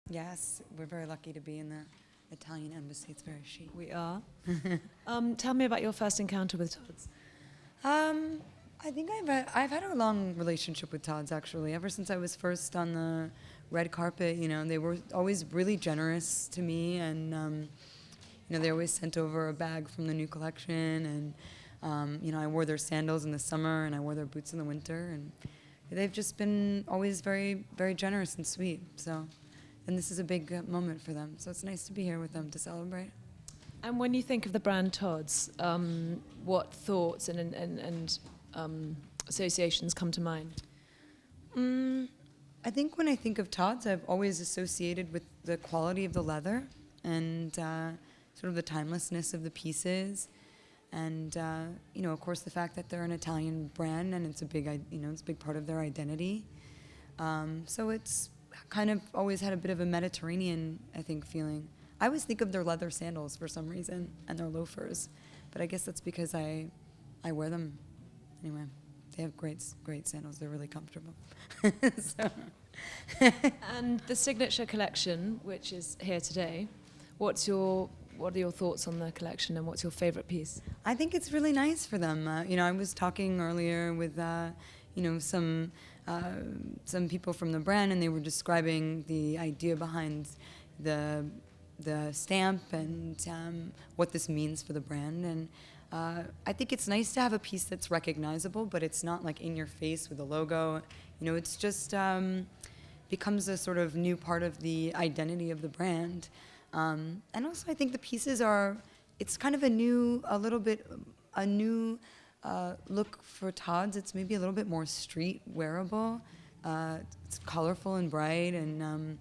Yes, we're very lucky to be in the Italian embassy. It's very chic. We are. Tell me about your first encounter with Tod's. I think I've had a long relationship with Todd's actually. Ever since I was first on the red carpet, they were always really generous to me, and they always sent over a bag from the new collection, and I wore their sandals in the summer, and I wore their boots in the winter, and they've just been always very, very generous and sweet. So, and this is a big moment for them. So it's nice to be here with them to celebrate. And when you think of the brand Tod's, what thoughts and associations come to mind? I think when I think of Tod's, I've always associated with the quality of the leather and sort of the timelessness of the pieces, and of course the fact that they're an Italian brand and it's a big part of their identity. So it's kind of always had a bit of a Mediterranean, I think, feeling. I always think of their leather sandals for some reason and their loafers, but I guess that's because I wear them anyway. They have great sandals. They're really comfortable. So. And the signature collection, which is here today, what are your thoughts on the collection, and what's your favorite piece? I think it's really nice for them. I was talking earlier with some people from the brand, and they were describing the idea behind the stamp and what this means for the brand. And I think it's nice to have a piece that's recognizable, but it's not like in your face with a logo. It's just becomes a sort of new part of the identity of the brand. And also I think the pieces it's kind of a new look for Tod's. It's maybe a little bit more street wearable. It's colorful and bright, and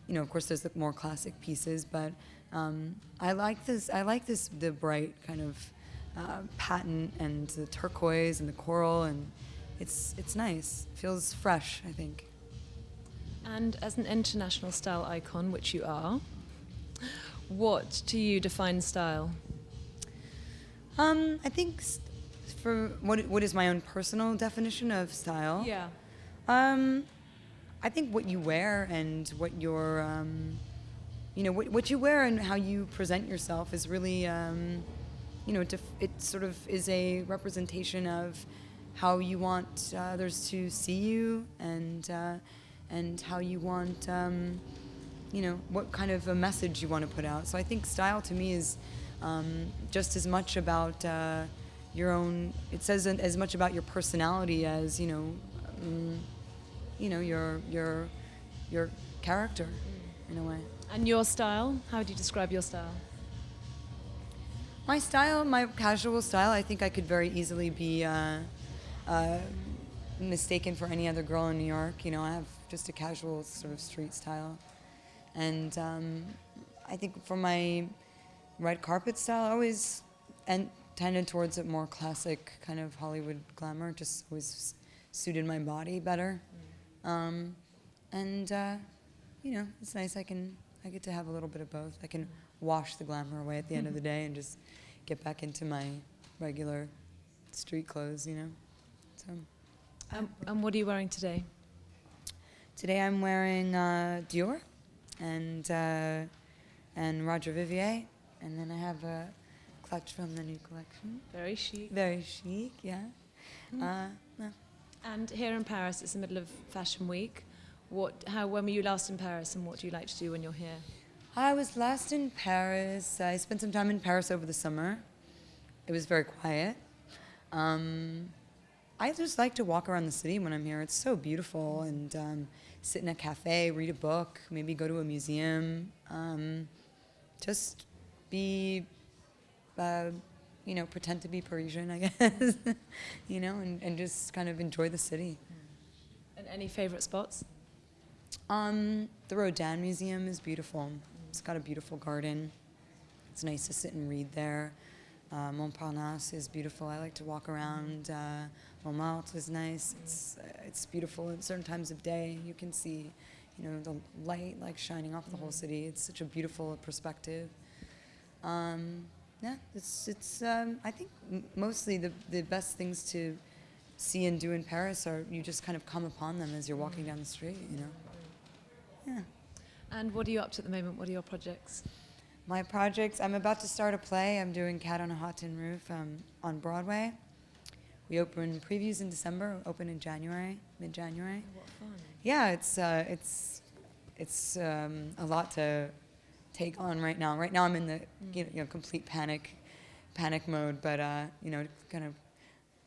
of course there's the more classic pieces, but I like the bright kind of patent and the turquoise and the coral, and it's nice. It feels fresh, I think. And as an international style icon, which you are, what to you defines style? I think for what is my own personal definition of style? Yeah. I think what you wear and what your what you wear and how you present yourself is really it sort of is a representation of how you want others to see you, and how you want what kind of a message you want to put out. So I think style to me is just as much about your own. It says as much about your personality as your character in a way. And your style? How would you describe your style? My style, my casual style, I think I could very easily be mistaken for any other girl in New York. I have just a casual sort of street style. And I think for my red carpet style, I always tended towards a more classic kind of Hollywood glamour, just always suited my body better. It's nice. I get to have a little bit of both. I can wash the glamour away at the end of the day and just get back into my regular street clothes, So. And what are you wearing today? Today I'm wearing Dior and Roger Vivier, and then I have a clutch from the new collection. Very chic. Very chic, yeah. Yeah. And here in Paris, it's the middle of Fashion Week. When were you last in Paris, and what do you like to do when you're here? I was last in Paris. I spent some time in Paris over the summer. It was very quiet. I just like to walk around the city when I'm here. It's so beautiful, and sit in a cafe, read a book, maybe go to a museum. Just be, pretend to be Parisian, I guess, and just kind of enjoy the city. And any favorite spots? The Rodin Museum is beautiful. It's got a beautiful garden. It's nice to sit and read there. Montparnasse is beautiful. I like to walk around. Montmartre is nice. It's beautiful at certain times of day. You can see, the light like shining off the whole city. It's such a beautiful perspective. It's. I think mostly the best things to see and do in Paris are you just kind of come upon them as you're walking down the street. Yeah. And what are you up to at the moment? What are your projects? My projects, I'm about to start a play. I'm doing Cat on a Hot Tin Roof on Broadway. We open previews in December, open in January, mid-January. What fun. Yeah, it's a lot to take on right now. Right now I'm in the complete panic mode, but kind of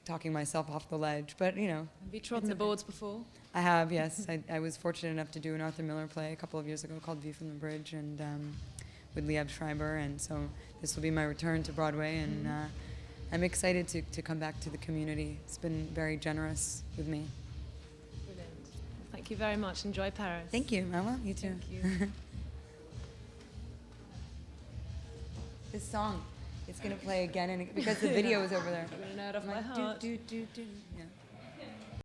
talking myself off the ledge. But Have you trodden the boards before? I have, yes. I was fortunate enough to do an Arthur Miller play a couple of years ago called View from the Bridge, and with Lieb Schreiber, and so this will be my return to Broadway, and I'm excited to come back to the community. It's been very generous with me. Brilliant. Thank you very much. Enjoy Paris. Thank you, Ella. You too. Thank you. This song, it's going to play again and because the video is over there. I'm going to know it off I'm my like, heart. do. Yeah.